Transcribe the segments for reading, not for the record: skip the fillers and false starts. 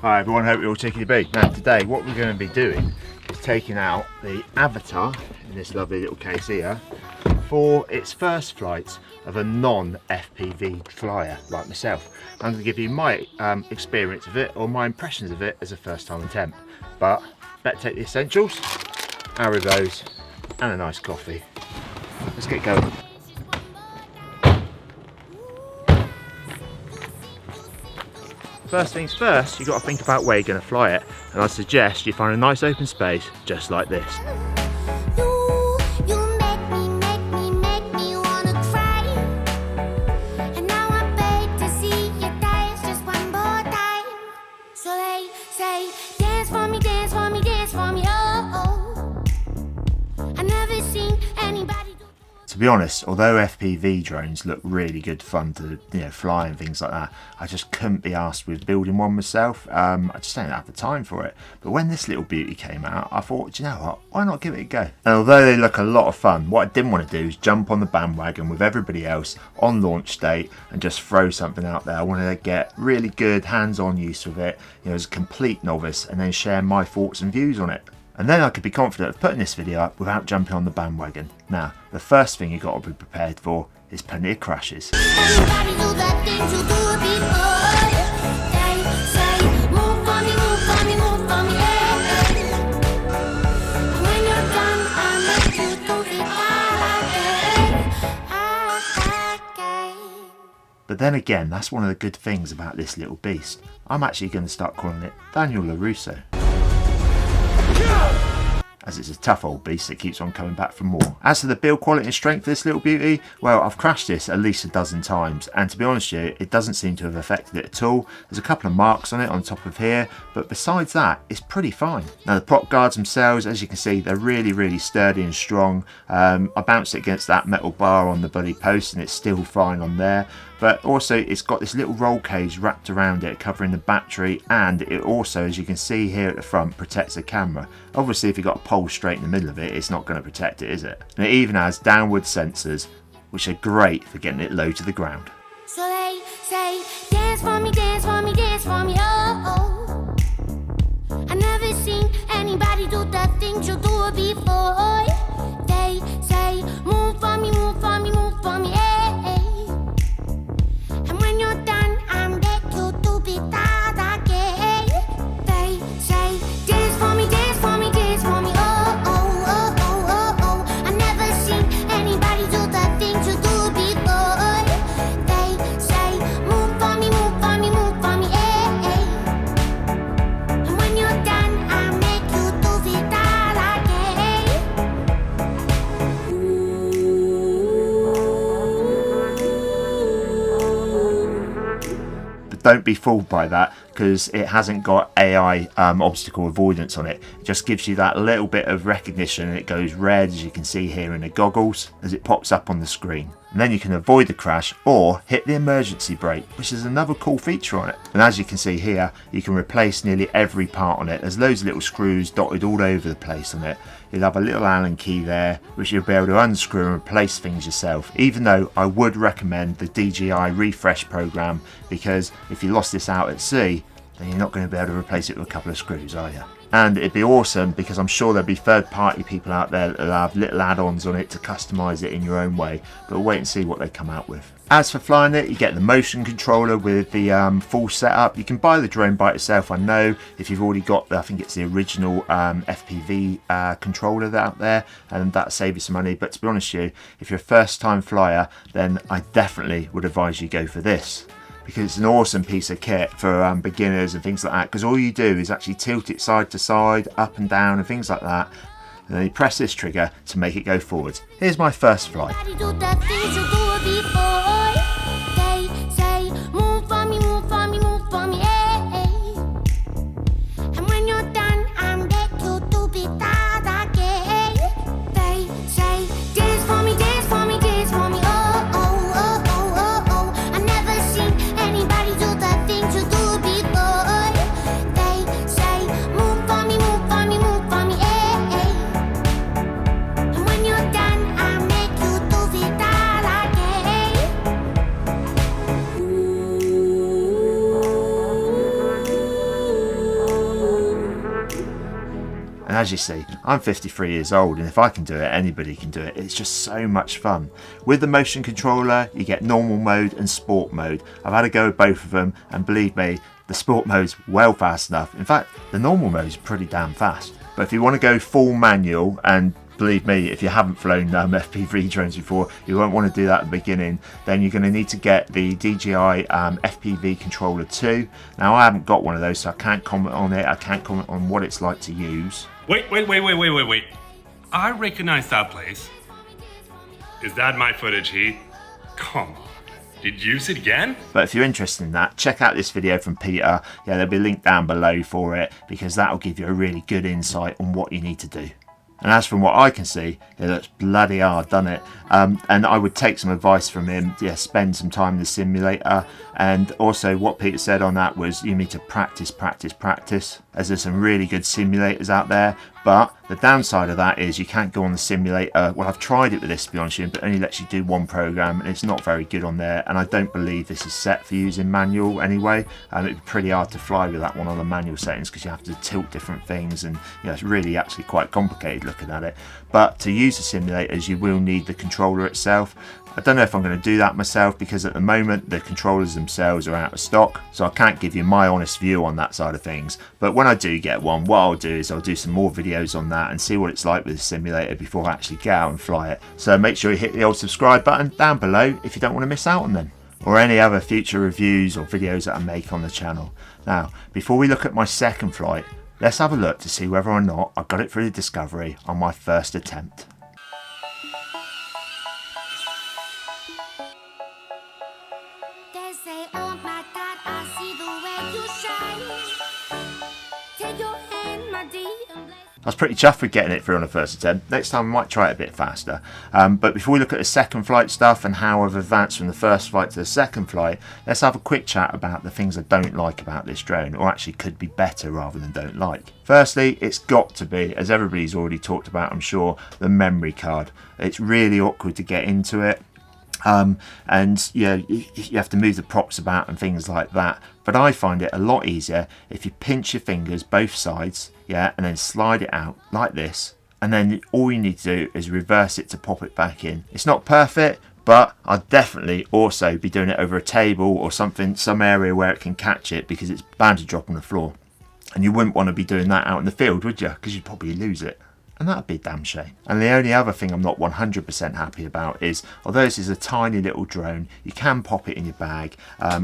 Hi everyone, hope you're all taking the beat. Now today what we're going to be doing is taking out the AVATA in this lovely little case here for its first flights of a non-FPV flyer like myself. I'm going to give you my experience of it or my impressions of it as a first time attempt. But better take the essentials, arrow bows and a nice coffee. Let's get going. First things first, you've got to think about where you're going to fly it, and I suggest you find a nice open space just like this. To be honest, although FPV drones look really good fun to fly and things like that, I just couldn't be asked with building one myself. I just don't have the time for it. But when this little beauty came out, I thought, you know what, why not give it a go? And although they look a lot of fun, what I didn't want to do is jump on the bandwagon with everybody else on launch date and just throw something out there. I wanted to get really good hands-on use with it, as a complete novice, and then share my thoughts and views on it. And then I could be confident of putting this video up without jumping on the bandwagon. Now, the first thing you've got to be prepared for is plenty of crashes. But then again, that's one of the good things about this little beast. I'm actually going to start calling it Daniel LaRusso, as it's a tough old beast that keeps on coming back for more. As to the build quality and strength of this little beauty, well, I've crashed this at least a dozen times, and to be honest with you, it doesn't seem to have affected it at all. There's a couple of marks on it on top of here, but besides that, it's pretty fine. Now the prop guards themselves, as you can see, they're really sturdy and strong. I bounced it against that metal bar on the bloody post and it's still fine on there. But also it's got this little roll cage wrapped around it covering the battery, and it also, as you can see here at the front, protects the camera. Obviously if you've got a pole straight in the middle of it, it's not going to protect it, is it? And it even has downward sensors, which are great for getting it low to the ground. So they say, dance for me, dance for me, dance for me, oh, oh. I never seen anybody do the things you do before. They say, move for me, move for me, move for me, hey. And when you're done, I'm back to do it that again. They say, dance for me, dance for me, dance for me, oh, oh, oh, oh, oh, oh. I never seen anybody do the things you do before. They say, move for me, move for me, move for me, hey. And when you're done, I make you do it that Don't be fooled by that, because it hasn't got AI obstacle avoidance on it. It just gives you that little bit of recognition, and it goes red, as you can see here in the goggles, as it pops up on the screen. And then you can avoid the crash or hit the emergency brake, which is another cool feature on it. And as you can see here, you can replace nearly every part on it. There's loads of little screws dotted all over the place on it. You'll have a little Allen key there, which you'll be able to unscrew and replace things yourself, even though I would recommend the DJI refresh program, because if you lost this out at sea, then you're not going to be able to replace it with a couple of screws, are you? And it'd be awesome, because I'm sure there'll be third-party people out there that'll have little add-ons on it to customise it in your own way, but we'll wait and see what they come out with. As for flying it, you get the motion controller with the full setup. You can buy the drone by itself, I know, if you've already got, I think it's the original FPV controller out there, and that'll save you some money. But to be honest with you, if you're a first-time flyer, then I definitely would advise you go for this, because it's an awesome piece of kit for beginners and things like that, because all you do is actually tilt it side to side, up and down and things like that, and then you press this trigger to make it go forward. Here's my first flight. When you're done, I make you do it all again. And as you see, I'm 53 years old, and if I can do it, anybody can do it. It's just so much fun. With the motion controller, you get normal mode and sport mode. I've had a go with both of them, and believe me, the sport mode's well fast enough. In fact, the normal mode's pretty damn fast. But if you want to go full manual, and believe me, if you haven't flown FPV drones before, you won't want to do that at the beginning, then you're going to need to get the DJI FPV controller 2. Now, I haven't got one of those, so I can't comment on it. I can't comment on what it's like to use. Wait. I recognize that place. Is that my footage, Heath? Come on. Did you use it again? But if you're interested in that, check out this video from Peter. Yeah, there'll be a link down below for it, because that'll give you a really good insight on what you need to do. And as from what I can see, it looks bloody hard, doesn't it? And I would take some advice from him. Yeah, spend some time in the simulator. And also what Peter said on that was you need to practice, as there's some really good simulators out there. But the downside of that is you can't go on the simulator. Well, I've tried it with this, to be honest with you, but it only lets you do one program, and it's not very good on there. And I don't believe this is set for using manual anyway. It'd be pretty hard to fly with that one on the manual settings, because you have to tilt different things, and it's really actually quite complicated looking at it. But to use the simulators, you will need the controller itself. I don't know if I'm going to do that myself, because at the moment the controllers themselves are out of stock, so I can't give you my honest view on that side of things. But when I do get one, what I'll do is I'll do some more videos on that and see what it's like with the simulator before I actually get out and fly it. So make sure you hit the old subscribe button down below if you don't want to miss out on them, or any other future reviews or videos that I make on the channel. Now, before we look at my second flight, let's have a look to see whether or not I got it through the Discovery on my first attempt. They say, oh my God, I see the way you shine. Take your hand, my dear, and bless. I was pretty chuffed with getting it through on the first attempt. Next time I might try it a bit faster. But before we look at the second flight stuff and how I've advanced from the first flight to the second flight, let's have a quick chat about the things I don't like about this drone, or actually could be better rather than don't like. Firstly, it's got to be, as everybody's already talked about, I'm sure, the memory card. It's really awkward to get into it. And you have to move the props about and things like that. But I find it a lot easier if you pinch your fingers both sides, and then slide it out like this, and then all you need to do is reverse it to pop it back in. It's not perfect, but I'd definitely also be doing it over a table or something, some area where it can catch it, because it's bound to drop on the floor. And you wouldn't want to be doing that out in the field, would you? Because you'd probably lose it. And that'd be a damn shame. And the only other thing I'm not 100% happy about is, although this is a tiny little drone, you can pop it in your bag,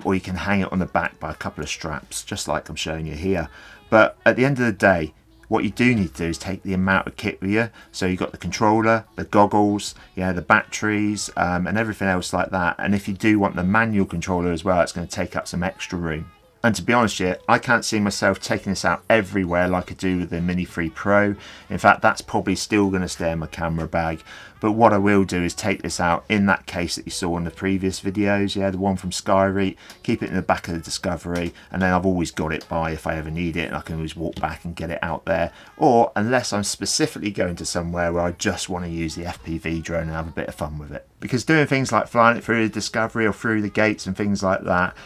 or you can hang it on the back by a couple of straps, just like I'm showing you here. But at the end of the day, what you do need to do is take the amount of kit with you. So you've got the controller, the goggles, the batteries, and everything else like that. And if you do want the manual controller as well, it's going to take up some extra room. And to be honest here, I can't see myself taking this out everywhere like I do with the Mini 3 Pro. In fact, that's probably still going to stay in my camera bag. But what I will do is take this out in that case that you saw in the previous videos, the one from Skyreet, keep it in the back of the Discovery, and then I've always got it by if I ever need it, and I can always walk back and get it out there. Or unless I'm specifically going to somewhere where I just want to use the FPV drone and have a bit of fun with it. Because doing things like flying it through the Discovery or through the gates and things like that,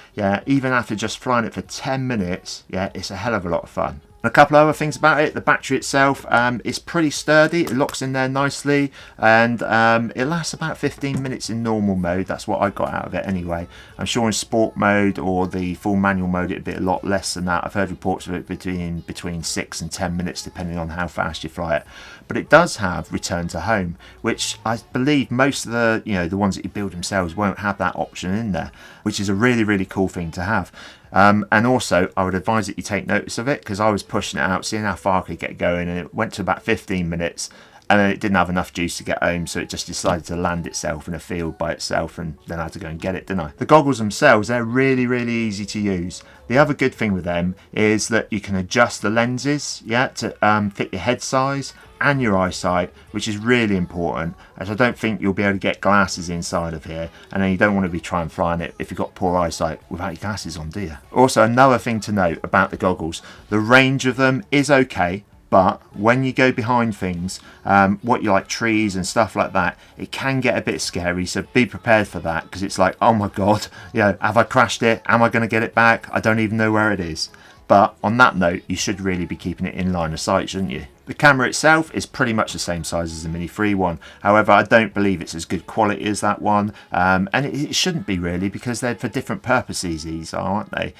even after just flying it for 10 minutes, it's a hell of a lot of fun. And a couple of other things about it, the battery itself is pretty sturdy, it locks in there nicely, and it lasts about 15 minutes in normal mode. That's what I got out of it anyway. I'm sure in sport mode or the full manual mode it'd be a lot less than that. I've heard reports of it between 6 and 10 minutes depending on how fast you fly it. But it does have return to home, which I believe most of the the ones that you build themselves won't have that option in there, which is a really, really cool thing to have. And also I would advise that you take notice of it, because I was pushing it out, seeing how far I could get going, and it went to about 15 minutes and then it didn't have enough juice to get home, so it just decided to land itself in a field by itself, and then I had to go and get it, didn't I? The goggles themselves, they're really, really easy to use. The other good thing with them is that you can adjust the lenses to fit your head size and your eyesight, which is really important, as I don't think you'll be able to get glasses inside of here, and then you don't want to be trying flying it if you've got poor eyesight without your glasses on, do you? Also, another thing to note about the goggles, the range of them is okay, but when you go behind things, what you like trees and stuff like that, it can get a bit scary, so be prepared for that, because it's like, oh my god, have I crashed it? Am I going to get it back? I don't even know where it is. But on that note, you should really be keeping it in line of sight, shouldn't you? The camera itself is pretty much the same size as the Mini 3 one. However, I don't believe it's as good quality as that one, and it shouldn't be really, because they're for different purposes, these are, aren't they?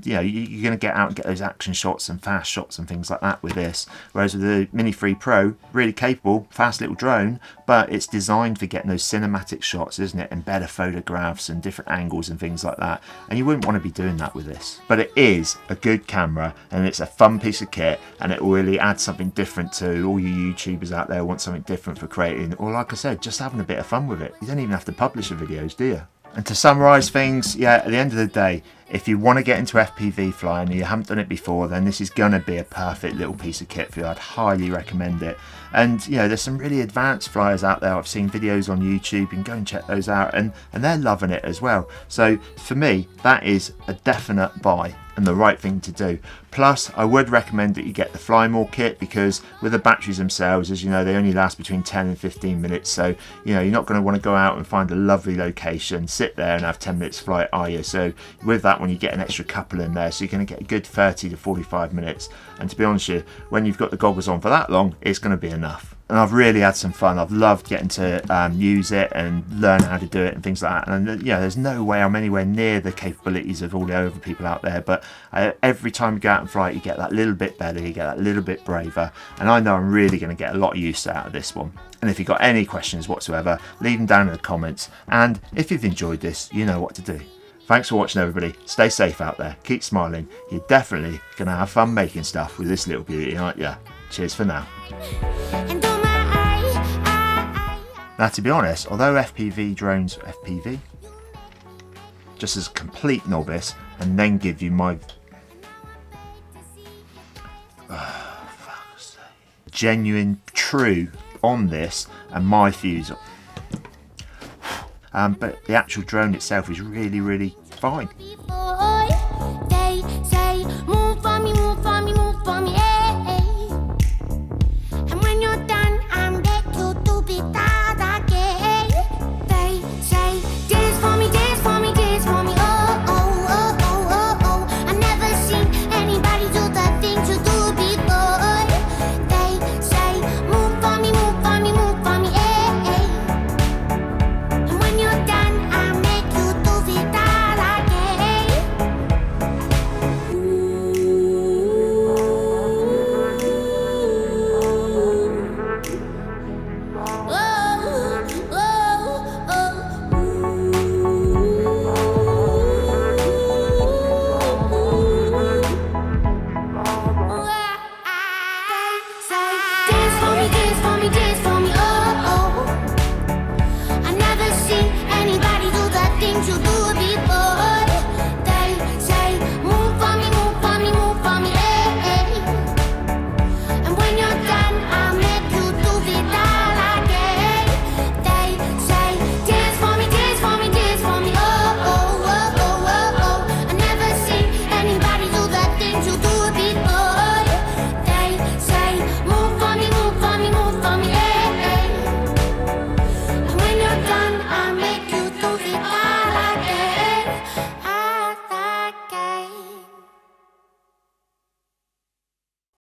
You know, you're going to get out and get those action shots and fast shots and things like that with this, whereas with the Mini 3 Pro, really capable, fast little drone, but it's designed for getting those cinematic shots, isn't it, and better photographs and different angles and things like that, and you wouldn't want to be doing that with this. But it is a good camera, and it's a fun piece of kit, and it will really add something different to all you YouTubers out there who want something different for creating, or like I said, just having a bit of fun with it. You don't even have to publish the videos, do you? And to summarise things, yeah, at the end of the day, if you want to get into FPV flying and you haven't done it before, then this is going to be a perfect little piece of kit for you. I'd highly recommend it. And, you know, there's some really advanced flyers out there. I've seen videos on YouTube. You can go and check those out, and they're loving it as well. So for me, that is a definite buy and the right thing to do. Plus, I would recommend that you get the Fly More kit, because with the batteries themselves, as you know, they only last between 10 and 15 minutes. So, you know, you're not going to want to go out and find a lovely location, sit there and have 10 minutes flight, are you? So with that one, you get an extra couple in there, so you're going to get a good 30 to 45 minutes. And to be honest with you, when you've got the goggles on for that long, it's going to be enough. And I've really had some fun. I've loved getting to use it and learn how to do it and things like that. And you know, there's no way I'm anywhere near the capabilities of all the other people out there. But every time you go out and fly, you get that little bit better, you get that little bit braver. And I know I'm really going to get a lot of use out of this one. And if you've got any questions whatsoever, leave them down in the comments. And if you've enjoyed this, you know what to do. Thanks for watching, everybody. Stay safe out there. Keep smiling. You're definitely going to have fun making stuff with this little beauty, aren't you? Cheers for now. Now, to be honest, although FPV drones, just as a complete novice, and then give you my genuine, true on this and my views. But the actual drone itself is really, really fine.